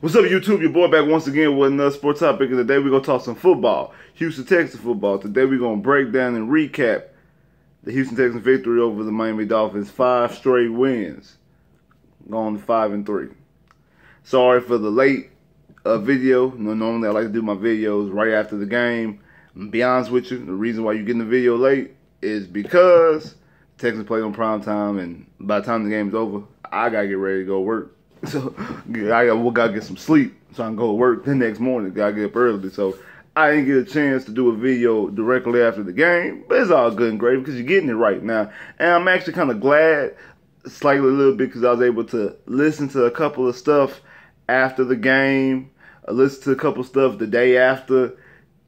What's up, YouTube? Your boy back once again with another sports topic. And today we're going to talk some football. Houston Texans football. Today we're going to break down and recap the Houston Texans victory over the Miami Dolphins. 5 straight wins. Going to 5-3. Sorry for the late video. Normally I like to do my videos right after the game. I'm be honest with you, the reason why you're getting the video late is because the Texans play on prime time, and by the time the game is over, I got to get ready to go work. So I gotta get some sleep so I can go to work the next morning. Gotta get up early. So I didn't get a chance to do a video directly after the game, but it's all good and great because you're getting it right now. And I'm actually kind of glad, slightly a little bit, because I was able to listen to a couple of stuff after the game, listen to a couple of stuff the day after,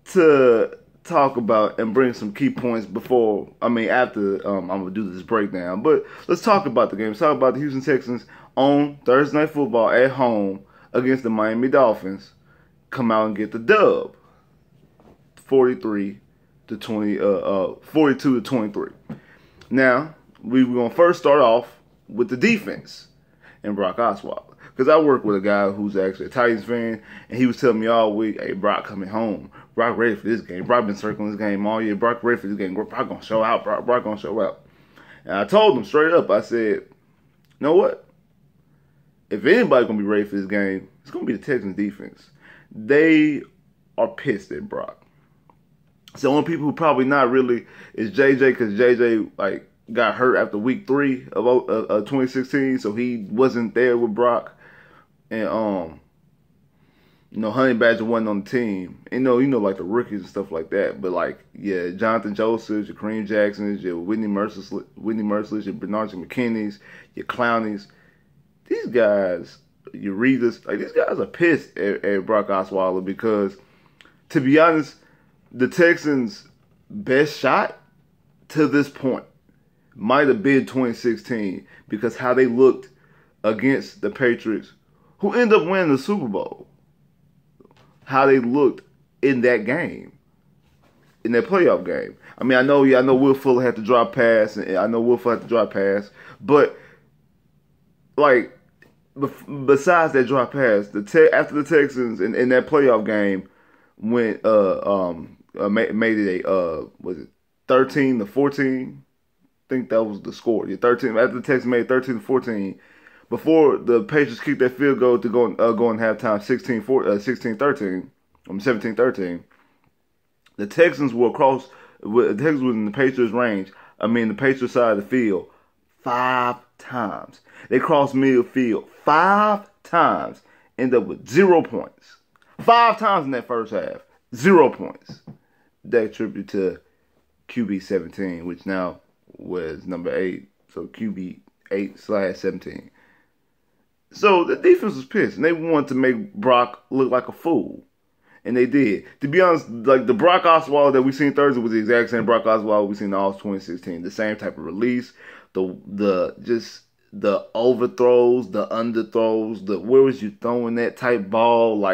to talk about and bring some key points after I'm gonna do this breakdown. But let's talk about the game. Let's talk about the Houston Texans on Thursday Night Football at home against the Miami Dolphins. Come out and get the dub, 42 to 23. Now we're gonna first start off with the defense and Brock Osweiler, because I work with a guy who's actually a Titans fan, and he was telling me all week, "Hey, Brock coming home. Brock ready for this game. Brock been circling this game all year. Brock ready for this game. Brock gonna show out. Brock gonna show out." And I told him straight up, I said, "You know what? If anybody's gonna be ready for this game, it's gonna be the Texans defense. They are pissed at Brock. So the only people who probably not really is JJ, because JJ got hurt after week 3 of 2016, so he wasn't there with Brock. And Honey Badger wasn't on the team. And like the rookies and stuff like that. But Jonathan Josephs, your Kareem Jacksons, your Whitney Merciless, your Bernard McKinney's, your Clownies. These guys, you read this, these guys are pissed at Brock Osweiler, because, to be honest, the Texans' best shot to this point might have been 2016, because how they looked against the Patriots, who ended up winning the Super Bowl. How they looked in that game, in that playoff game. I know Will Fuller had to drop pass, but besides that drop pass, after the Texans in that playoff game made it was it 13-14? I think that was the score. Yeah, 13. After the Texans made 13-14, before the Patriots kicked that field goal to go in halftime 16-13, 17-13. The Texans were across. The Texans was in the Patriots' range. The Patriots side of the field 5 times. They crossed midfield 5 times. Ended up with 0 points. 5 times in that first half. 0 points. That attribute to QB 17, which now was number 8. So QB 8/17. So the defense was pissed, and they wanted to make Brock look like a fool. And they did. To be honest, the Brock Osweiler that we seen Thursday was the exact same Brock Osweiler we seen all of 2016. The same type of release, the overthrows, the underthrows, where was you throwing that type ball,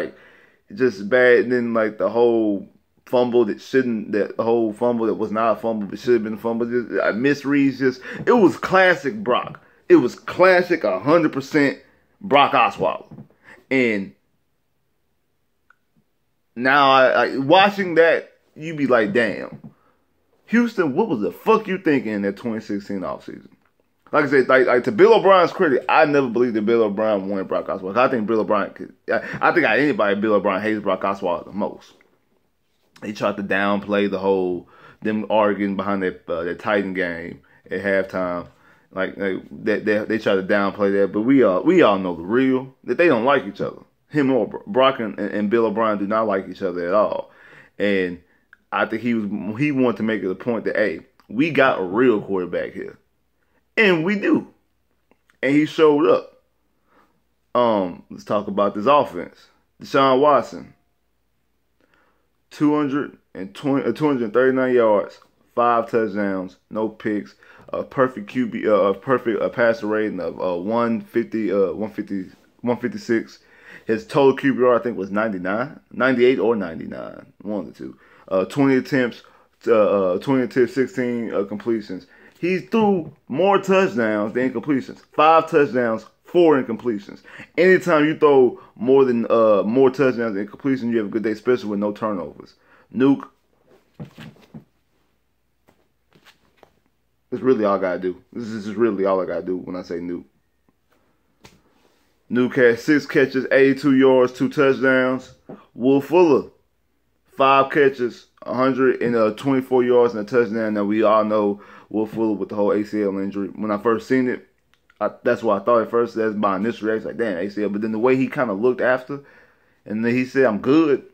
just bad. And then the whole fumble that was not a fumble but should have been a fumble, misreads. It was classic Brock. It was classic 100% Brock Osweiler. And now, watching that, you be like, damn. Houston, what was the fuck you thinking in that 2016 offseason? Like I said, to Bill O'Brien's credit, I never believed that Bill O'Brien wanted Brock Osweiler. I think Bill O'Brien I think anybody Bill O'Brien hates Brock Osweiler the most. They tried to downplay them arguing behind that Titan game at halftime. They try to downplay that, but we all know the real, that they don't like each other. Him or Brock and Bill O'Brien do not like each other at all. And I think he wanted to make it a point that, hey, we got a real quarterback here. And we do. And he showed up. Let's talk about this offense. Deshaun Watson, 239 yards, 5 touchdowns, no picks, a perfect passer rating of 156. His total QBR, I think, was 98 or 99, one of the two. 20 attempts, 16 completions. He threw more touchdowns than completions. 5 touchdowns, 4 incompletions. Anytime you throw more than more touchdowns than completions, you have a good day, especially with no turnovers. Nuke. That's really all I gotta do. This is just really all I gotta do when I say Nuke. Nuke had 6 catches, 82 yards, 2 touchdowns. Will Fuller, 5 catches, 124 yards and a touchdown. Now we all know Will Fuller with the whole ACL injury. When I first seen it, that's what I thought at first. That's my initial reaction, like, damn, ACL. But then the way he kind of looked after, and then he said, I'm good.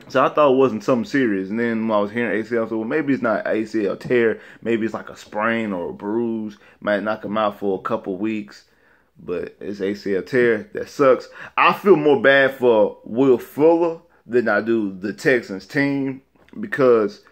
So I thought it wasn't something serious. And then when I was hearing ACL, I said, well, maybe it's not ACL tear. Maybe it's like a sprain or a bruise. Might knock him out for a couple weeks. But it's ACL tear. That sucks. I feel more bad for Will Fuller than I do the Texans team, because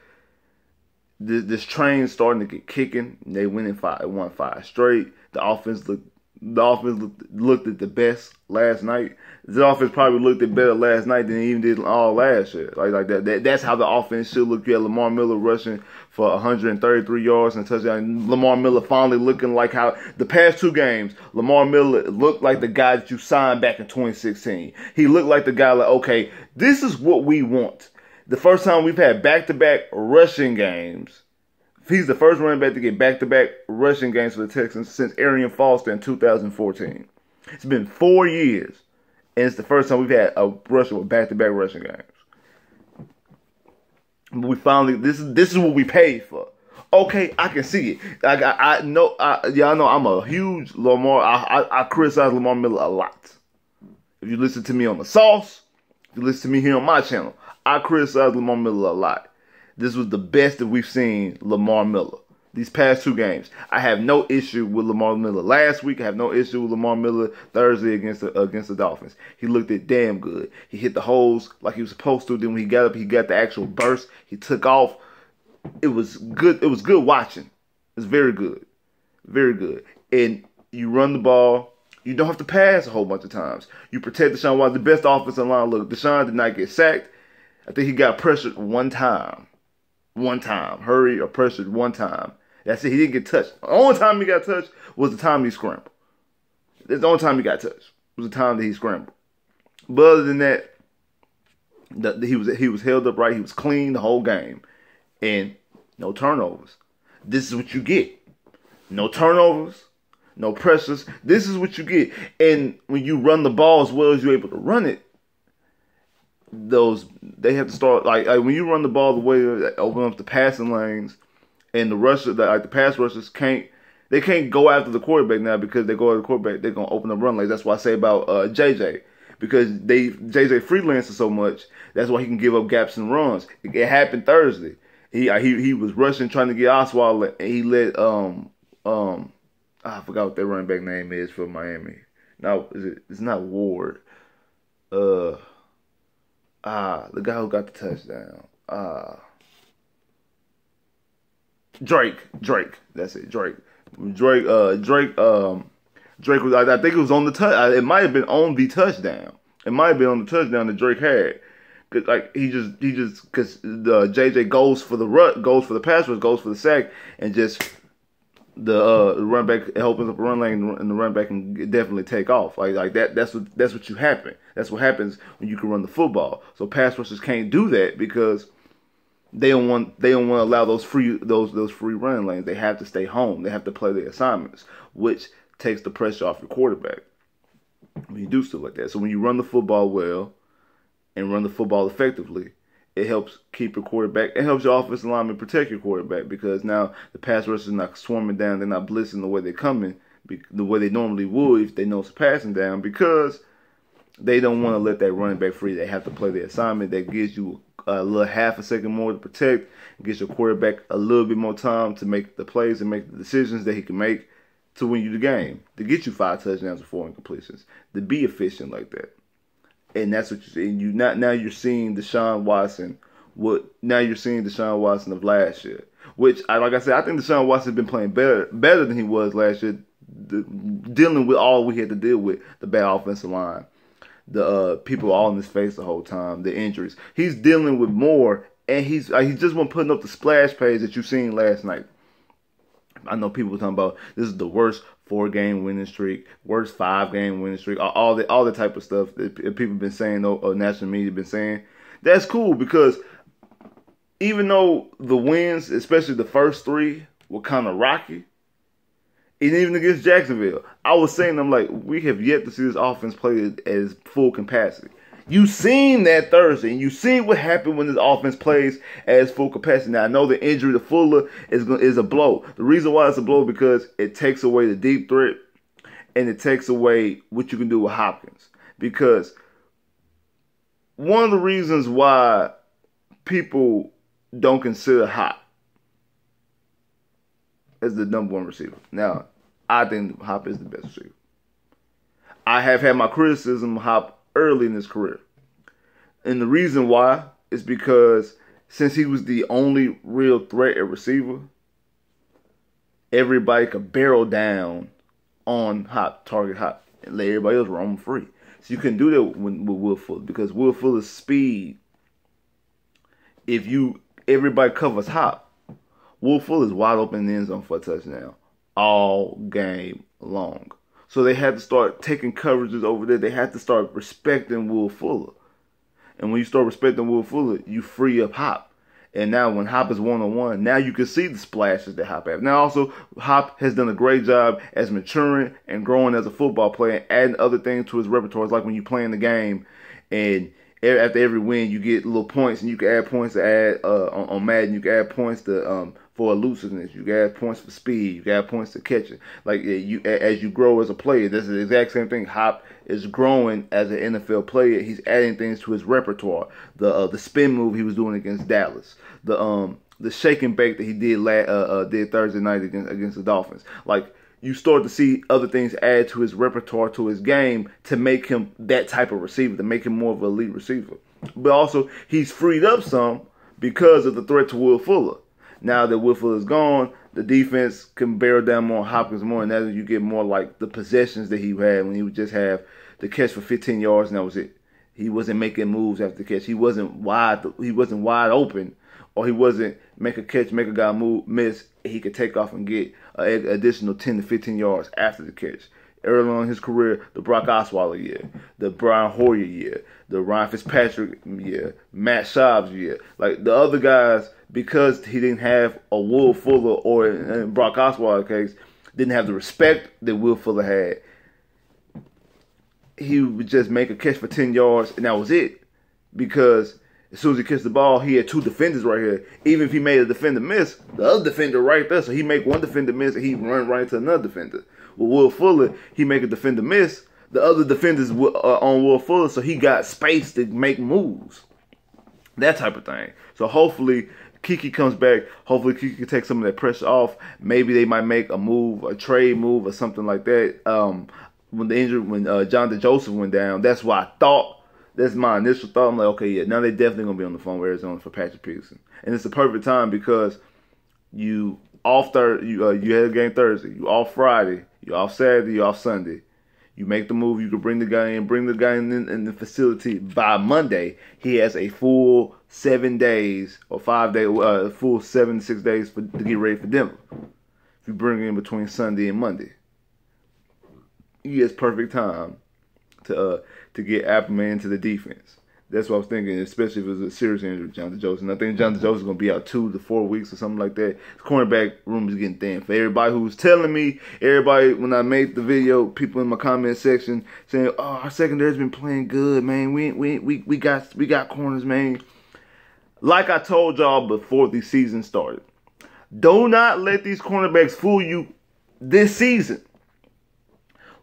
this train's starting to get kicking. They won 5 straight. The offense looked at the best last night. The offense probably looked at better last night than it even did all last year. Like that. That's how the offense should look. You had Lamar Miller rushing for 133 yards and a touchdown. Lamar Miller finally looking like how the past 2 games, Lamar Miller looked like the guy that you signed back in 2016. He looked like the guy like, okay, this is what we want. The first time we've had back-to-back rushing games. He's the first running back to get back-to-back rushing games for the Texans since Arian Foster in 2014. It's been 4 years, and it's the first time we've had a rusher with back-to-back rushing games. But we finally, this is what we paid for. Okay, I can see it. I know, y'all know I'm a huge Lamar. I criticize Lamar Miller a lot. If you listen to me on the Sauce, if you listen to me here on my channel, I criticize Lamar Miller a lot. This was the best that we've seen Lamar Miller these past 2 games. I have no issue with Lamar Miller last week. I have no issue with Lamar Miller Thursday against the Dolphins. He looked it damn good. He hit the holes like he was supposed to. Then when he got up, he got the actual burst. He took off. It was good. It was good watching. It's very good. Very good. And you run the ball. You don't have to pass a whole bunch of times. You protect DeSean Watson, the best offensive line. Look, DeSean did not get sacked. I think he got pressured one time. Hurry or pressured one time. That's it. He didn't get touched. The only time he got touched was the time he scrambled. That's the only time he got touched. Was the time that he scrambled. But other than that, he was held up right. He was clean the whole game. And no turnovers. This is what you get. No turnovers. No pressures. This is what you get. And when you run the ball as well as you're able to run it, they have to start like when you run the ball the way that open up the passing lanes, and the pass rushers can't go after the quarterback now, because they go after the quarterback, they're gonna open up run lanes. That's what I say about JJ, because JJ freelances so much. That's why he can give up gaps and runs. It happened Thursday. He was rushing trying to get Osweiler, and he let I forgot what their running back name is for Miami. No, it's not Ward. The guy who got the touchdown. Drake. That's it. Drake was, I think it was on the touch. It might have been on the touchdown. It might have been on the touchdown that Drake had. Cause like he just because the JJ goes for the pass rush, goes for the sack, and just the run back, it opens up a run lane, and the run back can definitely take off. Like that. That's what you happen. That's what happens when you can run the football. So pass rushers can't do that because they don't want to allow those free running lanes. They have to stay home. They have to play their assignments, which takes the pressure off your quarterback when you do stuff like that. So when you run the football well and run the football effectively, it helps keep your quarterback. It helps your offensive lineman protect your quarterback, because now the pass rushers are not swarming down. They're not blitzing the way they're coming, the way they normally would if they know it's passing down, because they don't want to let that running back free. They have to play their assignment. That gives you a little half a second more to protect. It gives your quarterback a little bit more time to make the plays and make the decisions that he can make to win you the game, to get you 5 touchdowns and 4 incompletions, to be efficient like that. And that's what you see. And now you're seeing DeSean Watson. Now you're seeing DeSean Watson of last year, which, like I said, I think DeSean Watson has been playing better than he was last year, dealing with all we had to deal with, the bad offensive line, the people all in his face the whole time, the injuries. He's dealing with more, and he just wasn't putting up the splash page that you seen last night. I know people were talking about this is the worst 4-game winning streak, worst 5-game winning streak, all the type of stuff that people have been saying, or national media been saying. That's cool because even though the wins, especially the first 3, were kind of rocky, and even against Jacksonville, I was saying, I'm like, we have yet to see this offense play at full capacity. You seen that Thursday, and you seen what happened when this offense plays at full capacity. Now, I know the injury to Fuller is a blow. The reason why it's a blow because it takes away the deep threat, and it takes away what you can do with Hopkins. Because one of the reasons why people don't consider Hop as the number 1 receiver. Now, I think Hop is the best receiver. I have had my criticism of Hop early in his career. And the reason why is because since he was the only real threat at receiver, everybody could barrel down on Hop, target Hop, and let everybody else roam free. So you couldn't do that with Will Fuller because Will Fuller's speed, if everybody covers Hop, Will Fuller's wide open in the end zone for a touchdown all game long. So they had to start taking coverages over there. They had to start respecting Will Fuller. And when you start respecting Will Fuller, you free up Hop. And now when Hop is one-on-one, now you can see the splashes that Hop has. Now also, Hop has done a great job as maturing and growing as a football player and adding other things to his repertoire. It's like when you play in the game and after every win, you get little points, and you can add points to add on Madden. You can add points to for elusiveness. You can add points for speed. You can add points to catching. Like as you grow as a player, that's the exact same thing. Hop is growing as an NFL player. He's adding things to his repertoire. The spin move he was doing against Dallas. The shake and bake that he did Thursday night against the Dolphins. Like, you start to see other things add to his repertoire, to his game, to make him that type of receiver, to make him more of an elite receiver. But also, he's freed up some because of the threat to Will Fuller. Now that Will Fuller's gone, the defense can barrel down more on Hopkins more, and now you get more like the possessions that he had when he would just have the catch for 15 yards, and that was it. He wasn't making moves after the catch. He wasn't wide open, or he wasn't make a catch, make a guy miss. He could take off and get an additional 10 to 15 yards after the catch. Early on in his career, the Brock Osweiler year, the Brian Hoyer year, the Ryan Fitzpatrick year, Matt Schaub's year. Like the other guys, because he didn't have a Will Fuller or in Brock Osweiler case, didn't have the respect that Will Fuller had. He would just make a catch for 10 yards, and that was it. Because as soon as he catches the ball, he had 2 defenders right here. Even if he made a defender miss, the other defender right there. So he make one defender miss, and he run right into another defender. With Will Fuller, he make a defender miss. The other defenders on Will Fuller, so he got space to make moves. That type of thing. So hopefully Kiki comes back. Hopefully Kiki can take some of that pressure off. Maybe they might make a move, a trade move or something like that. When Jonathan Joseph went down, that's what I thought. That's my initial thought. I'm like, okay, yeah, now they're definitely going to be on the phone with Arizona for Patrick Peterson. And it's the perfect time because you had a game Thursday, you off Friday, you off Saturday, you off Sunday. You make the move, you can bring the guy in the facility. By Monday, he has a full 7 days or 5 days, full 7 to 6 days to get ready for Denver. If you bring him in between Sunday and Monday, he has perfect time to get Appleman into the defense. That's what I was thinking, especially if it was a serious injury with Jonathan Joseph. And I think Jonathan Joseph is going to be out 2 to 4 weeks or something like that. The cornerback room is getting thin. For everybody who's telling me, when I made the video, people in my comment section saying, "Oh, our secondary's been playing good, man. We got corners, man." Like I told y'all before the season started, do not let these cornerbacks fool you this season.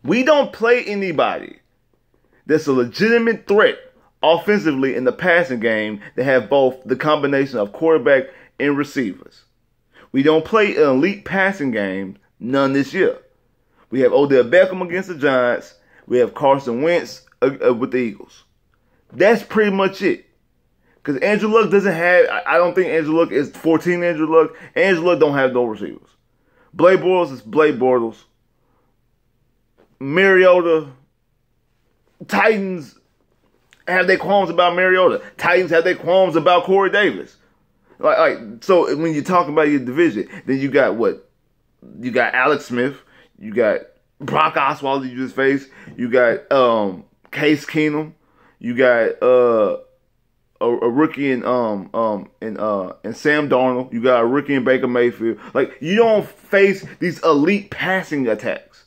We don't play anybody that's a legitimate threat offensively in the passing game that have both the combination of quarterback and receivers. We don't play an elite passing game, none this year. We have Odell Beckham against the Giants. We have Carson Wentz with the Eagles. That's pretty much it. Because Andrew Luck doesn't have, I don't think Andrew Luck is 14 Andrew Luck. Andrew Luck don't have no receivers. Blake Bortles is Blake Bortles. Mariota, Titans have their qualms about Mariota. Titans have their qualms about Corey Davis. So when you're talking about your division, then you got what? You got Alex Smith. You got Brock Osweiler you just faced. You got Case Keenum. You got a rookie in Sam Darnold. You got a rookie in Baker Mayfield. Like, you don't face these elite passing attacks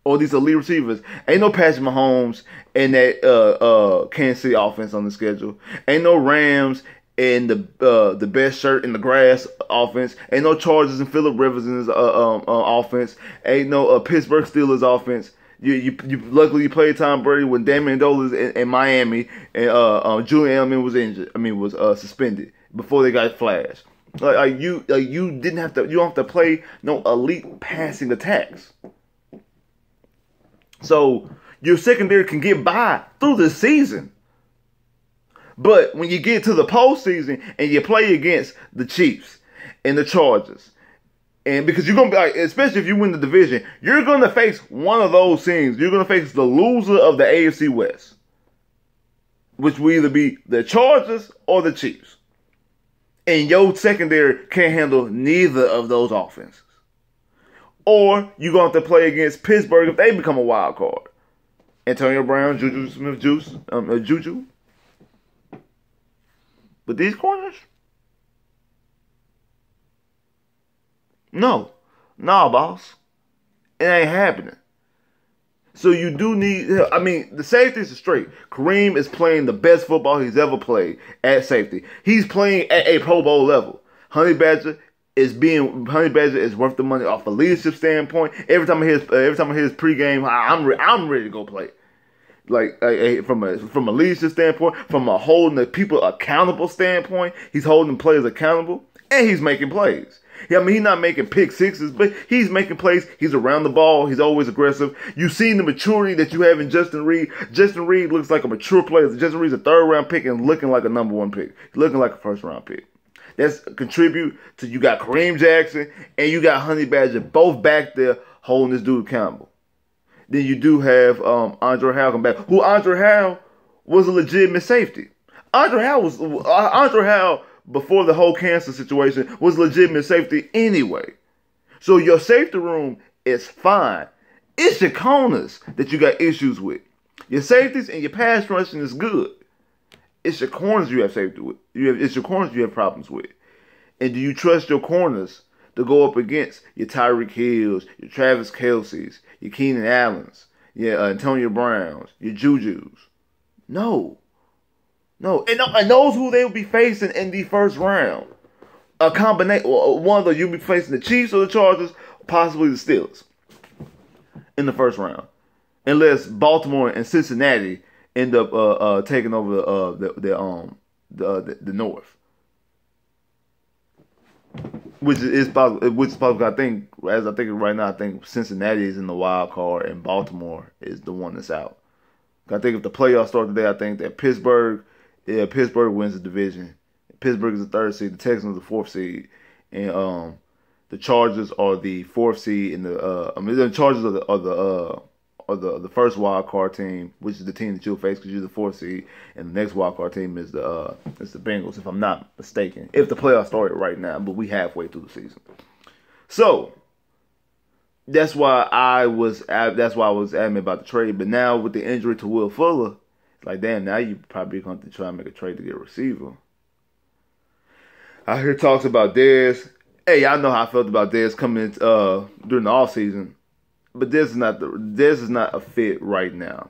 or these elite receivers. Ain't no Patrick Mahomes in that Kansas City offense on the schedule. Ain't no Rams in the best shirt in the grass offense. Ain't no Chargers and Phillip Rivers in his offense. Ain't no Pittsburgh Steelers offense. You luckily you played Tom Brady when Damian Dolan in Miami and Julian Edelman was injured. Was suspended before they got flashed. You didn't have to. You don't have to play no elite passing attacks. So your secondary can get by through the season. But when you get to the postseason and you play against the Chiefs and the Chargers, and because you're going to be, like, especially if you win the division, you're going to face one of those teams. You're going to face the loser of the AFC West, which will either be the Chargers or the Chiefs. And your secondary can't handle neither of those offenses. Or you're going to have to play against Pittsburgh if they become a wild card. Antonio Brown, Juju Smith-Juice, But these corners? No, boss. It ain't happening. So you do need, the safeties are straight. Kareem is playing the best football he's ever played at safety. He's playing at a Pro Bowl level. Honey Badger is worth the money off a leadership standpoint. Every time I hear his pregame, I'm ready to go play. Like from a leadership standpoint, from a holding the people accountable standpoint, he's holding players accountable, and he's making plays. He's not making pick sixes, but he's making plays. He's around the ball. He's always aggressive. You've seen the maturity that you have in Justin Reed. Justin Reed looks like a mature player. Justin Reed's a third-round pick and looking like a number one pick. He's looking like a first-round pick. That's contribute to you got Kareem Jackson and you got Honey Badger both back there holding this dude accountable. Then you do have Andre Howell come back. Who Andre Howell was a legitimate safety. Andre Howell before the whole cancer situation was legitimate safety anyway. So your safety room is fine. It's your corners that you got issues with. Your safeties and your pass rushing is good. It's your corners you have safety with. It's your corners you have problems with. And do you trust your corners to go up against your Tyreek Hills, your Travis Kelce's, your Keenan Allens, your Antonio Browns, your Jujus? No. And those who they will be facing in the first round. A combination, one of those you'll be facing the Chiefs or the Chargers, possibly the Steelers in the first round. Unless Baltimore and Cincinnati end up taking over the North. Which is possible. I think right now, I think Cincinnati is in the wild card and Baltimore is the one that's out. I think if the playoffs start today, I think that Pittsburgh wins the division. Pittsburgh is the third seed. The Texans are the fourth seed, and the Chargers are the fourth seed. In the Chargers are the first wild card team, which is the team that you'll face because you're the fourth seed, and the next wild card team is the Bengals, if I'm not mistaken. If the playoffs started right now, but we halfway through the season, so that's why I was adamant about the trade. But now with the injury to Will Fuller, it's like, damn, now you probably going to try and make a trade to get a receiver. I hear talks about Dez. Hey, I know how I felt about Dez coming in during the offseason. But Dez is not a fit right now.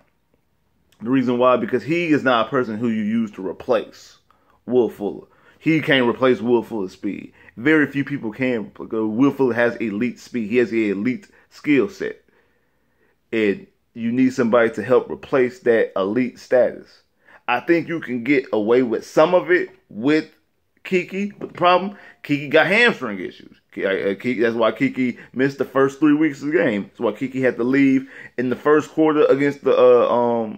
The reason why, because he is not a person who you use to replace Will Fuller. He can't replace Will Fuller's speed. Very few people can. Will Fuller has elite speed. He has the elite skill set. And you need somebody to help replace that elite status. I think you can get away with some of it with Kiki, but the problem, Kiki got hamstring issues. That's why Kiki missed the first 3 weeks of the game. That's why Kiki had to leave in the first quarter against the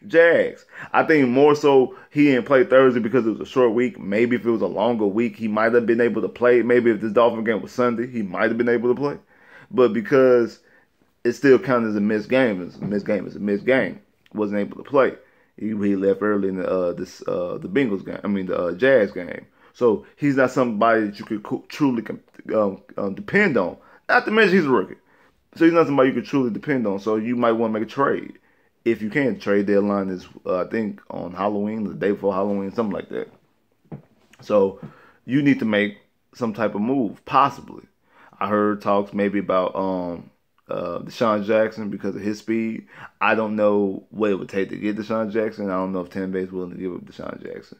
Jags. I think more so he didn't play Thursday because it was a short week. Maybe if it was a longer week, he might have been able to play. Maybe if this Dolphin game was Sunday, he might have been able to play. But because it still counted as a missed game, wasn't able to play. He left early in the Bengals game. The Jazz game. So he's not somebody that you could truly depend on. Not to mention he's a rookie. So he's not somebody you can truly depend on. So you might want to make a trade. If you can, trade deadline is, I think, on Halloween, the day before Halloween, something like that. So you need to make some type of move, possibly. I heard talks maybe about DeSean Jackson because of his speed. I don't know what it would take to get DeSean Jackson. I don't know if Tampa Bay is willing to give up DeSean Jackson.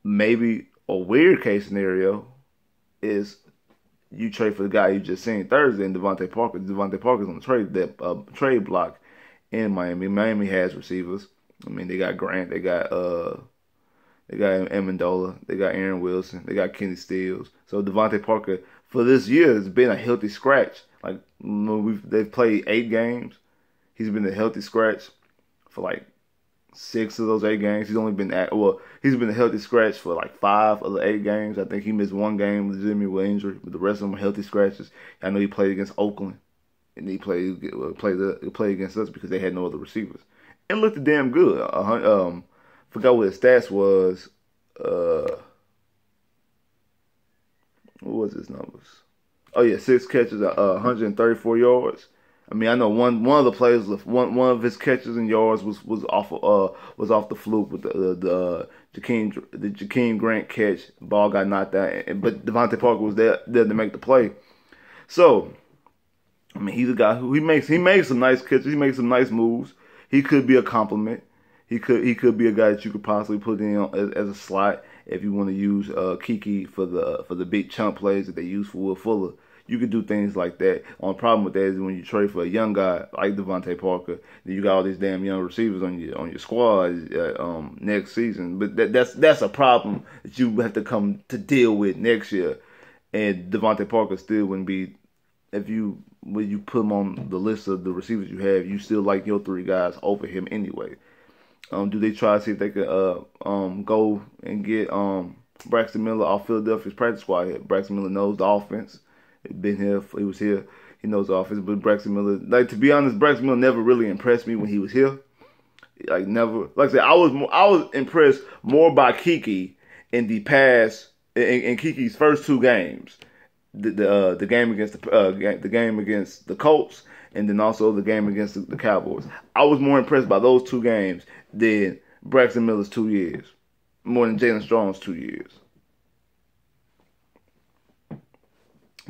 Maybe a weird case scenario is you trade for the guy you just seen Thursday in Devontae Parker. Devontae Parker's on the trade block in Miami. Miami has receivers. I mean, they got Grant, they got Amendola, they got Aaron Wilson, they got Kenny Stills. So Devontae Parker for this year has been a healthy scratch. Like they've played 8 games. He's been a healthy scratch for like 6 of those 8 games. He's been a healthy scratch for like 5 of the 8 games. I think he missed 1 game legitimately with injury, but the rest of them are healthy scratches. I know he played against Oakland, and he played against us because they had no other receivers, and looked damn good. Forgot what his stats was. What was his numbers? Oh yeah, 6 catches, 134 yards. I mean, I know one of the plays, one of his catches and yards was off the fluke with the Jakeem Grant catch. Ball got knocked out, but Devontae Parker was there to make the play. So, I mean, he's a guy who he makes some nice catches. He makes some nice moves. He could be a compliment. He could be a guy that you could possibly put in as a slot if you want to use Kiki for the big chunk plays that they use for Will Fuller. You could do things like that. Only problem with that is when you trade for a young guy like Devontae Parker, then you got all these damn young receivers on your squad next season. But that's a problem that you have to come to deal with next year. And Devontae Parker still wouldn't be, when you put him on the list of the receivers you have, you still like your 3 guys over him anyway. Do they try to see if they could go and get Braxton Miller off Philadelphia's practice squad? Braxton Miller knows the offense. He was here. He knows the offense. But Braxton Miller, like, to be honest, Braxton Miller never really impressed me when he was here. Like, never. Like I said, I was impressed more by Kiki in the past, in Kiki's first 2 games. The game against the game against the Colts, and then also the game against the Cowboys. I was more impressed by those 2 games than Braxton Miller's 2 years, more than Jalen Strong's 2 years.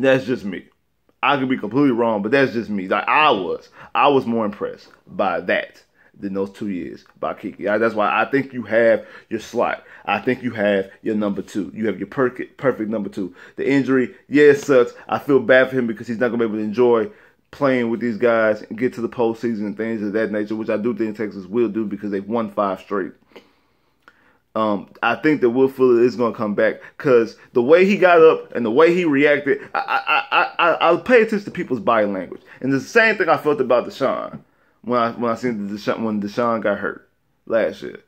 That's just me. I could be completely wrong, but that's just me. Like I was more impressed by that than those 2 years by Kiki. That's why I think you have your slot. I think you have your number 2. You have your perfect number 2. The injury, yeah, it sucks. I feel bad for him because he's not going to be able to enjoy playing with these guys and get to the postseason and things of that nature, which I do think Texas will do because they've won 5 straight. I think that Will Fuller is going to come back because the way he got up and the way he reacted, I pay attention to people's body language. And it's the same thing I felt about DeSean when I seen when DeSean got hurt last year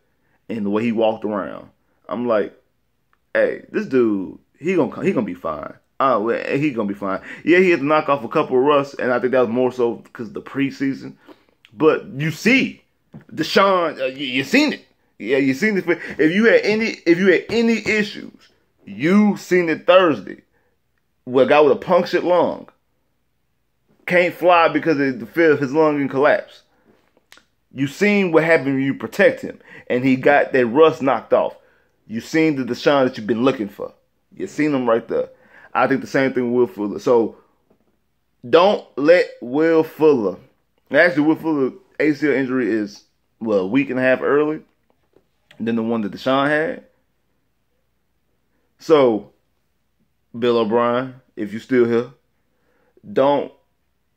and the way he walked around. I'm like, hey, this dude, he gonna be fine. He gonna be fine. Yeah, he had to knock off a couple of rusts, and I think that was more so because of the preseason. But you see, DeSean, you seen it. Yeah, you seen it. If you had any issues, you seen it Thursday. With a guy with a punctured lung can't fly because of the fear of his lung and collapse. You seen what happened when you protect him, and he got that rust knocked off. You seen the DeSean that you've been looking for. You seen him right there. I think the same thing with Will Fuller. So don't let Will Fuller. Actually, Will Fuller ACL injury is a week and a half early than the one that DeSean had. So, Bill O'Brien, if you're still here, don't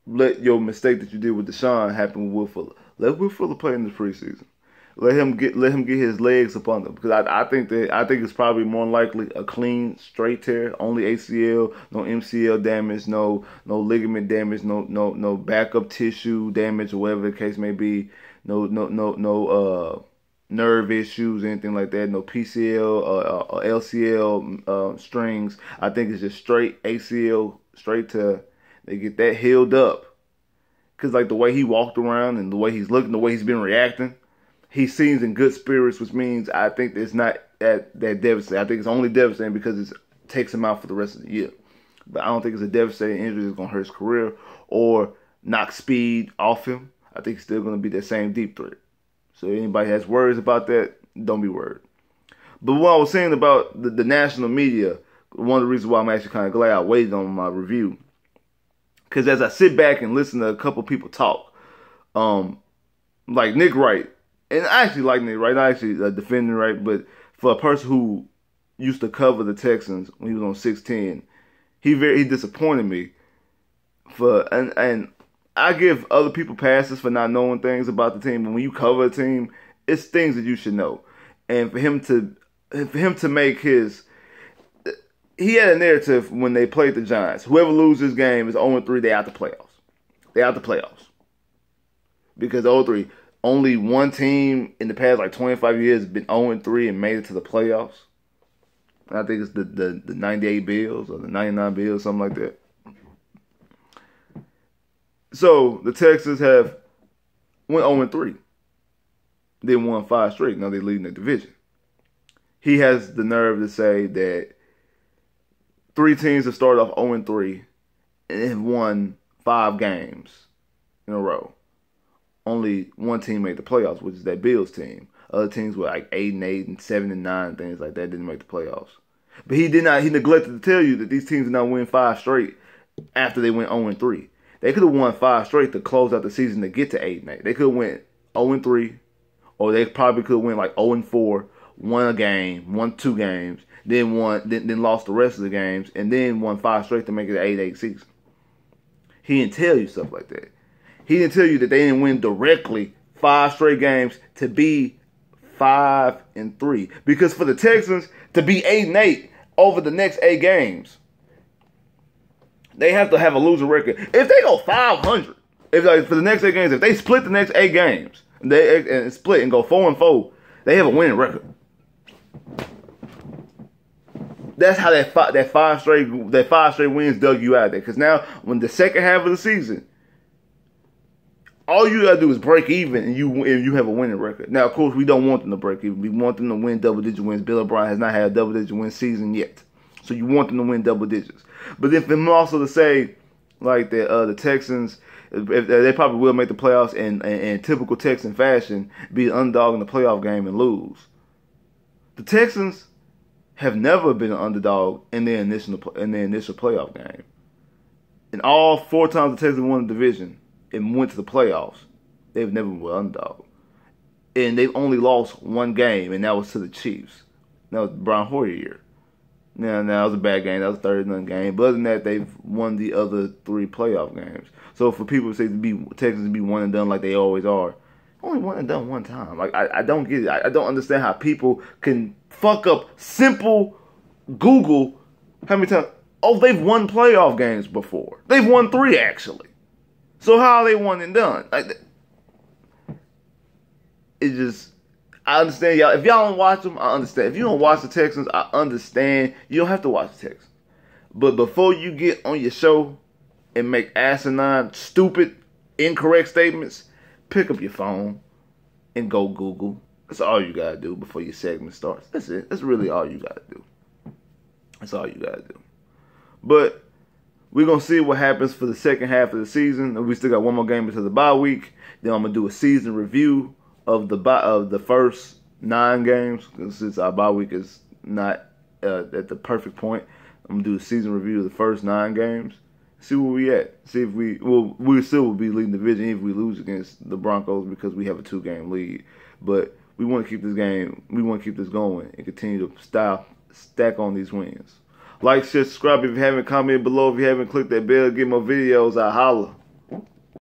let your mistake that you did with DeSean happen with Will Fuller. Let Will Fuller play in the preseason. Let him get his legs up under him, because I think it's probably more likely a clean straight tear, only ACL, no MCL damage, no ligament damage, no backup tissue damage or whatever the case may be, no nerve issues, anything like that, no PCL or LCL strings. I think it's just straight ACL, straight tear. They get that healed up, because like the way he walked around and the way he's looking, the way he's been reacting. He seems in good spirits, which means I think it's not that devastating. I think it's only devastating because it takes him out for the rest of the year. But I don't think it's a devastating injury that's going to hurt his career or knock speed off him, I think he's still going to be that same deep threat. So if anybody has worries about that, don't be worried. But what I was saying about the national media, one of the reasons why I'm actually kind of glad I waited on my review, because as I sit back and listen to a couple people talk, like Nick Wright, and I actually like Nick Wright, I actually defend Wright, but for a person who used to cover the Texans when he was on 610, he disappointed me. And I give other people passes for not knowing things about the team, but when you cover a team, it's things that you should know. And for him to make he had a narrative when they played the Giants. Whoever loses this game is 0-3, they out the playoffs. They out the playoffs. Because 0-3, only one team in the past like 25 years has been 0-3 and made it to the playoffs. I think it's the 98 Bills or the 99 Bills, something like that. So the Texans have went 0-3. Then won 5 straight. Now they're leading the division. He has the nerve to say that 3 teams have started off 0-3 and have won 5 games in a row. Only one team made the playoffs, which is that Bills team. Other teams were like 8-8 and 7-9, things like that, didn't make the playoffs. But he neglected to tell you that these teams did not win 5 straight after they went 0-3. They could have won 5 straight to close out the season to get to 8-8. They could have went 0-3, or they probably could have went like 0-4, won a game, won 2 games, then lost the rest of the games, and then won 5 straight to make it an 8-8 season. He didn't tell you stuff like that. He didn't tell you that they didn't win directly 5 straight games to be 5-3. Because for the Texans to be 8-8 over the next 8 games, they have to have a losing record. If they go 500, for the next 8 games, if they split the next 8 games, and split and go 4-4, they have a winning record. That's how that five straight wins dug you out there. Because now, when the second half of the season, all you gotta do is break even, and you have a winning record. Now, of course, we don't want them to break even. We want them to win double-digit wins. Bill O'Brien has not had a double-digit win season yet, so you want them to win double digits. But then for him also to say, like the Texans, they probably will make the playoffs in typical Texan fashion, be an underdog in the playoff game and lose. The Texans have never been an underdog in their initial playoff game. And all 4 times the Texans won the division and went to the playoffs, they've never been an underdog. And they've only lost 1 game, and that was to the Chiefs. That was Brian Hoyer year. Now that was a bad game. That was a 30-0 game. But other than that, they've won the other 3 playoff games. So for people to say Texans to be one and done like they always are, only one and done 1 time. Like I don't get it. I don't understand how people can fuck up simple Google. How many times? Oh, they've won playoff games before. They've won 3 actually. So how are they one and done? It's just, I understand y'all. If y'all don't watch them, I understand. If you don't watch the Texans, I understand. You don't have to watch the Texans. But before you get on your show and make asinine, stupid, incorrect statements, pick up your phone and go Google. That's all you gotta do before your segment starts. That's it. That's really all you gotta do. That's all you gotta do. But we're going to see what happens for the second half of the season. We still got 1 more game until the bye week. Then I'm going to do a season review of the first 9 games. Since our bye week is not at the perfect point, I'm going to do a season review of the first 9 games. See where we at. See if we still will be leading the division if we lose against the Broncos because we have a 2-game lead. But we want to keep this game. We want to keep this going and continue to stack on these wins. Like, share, subscribe if you haven't, comment below if you haven't, click that bell, get more videos, I holla.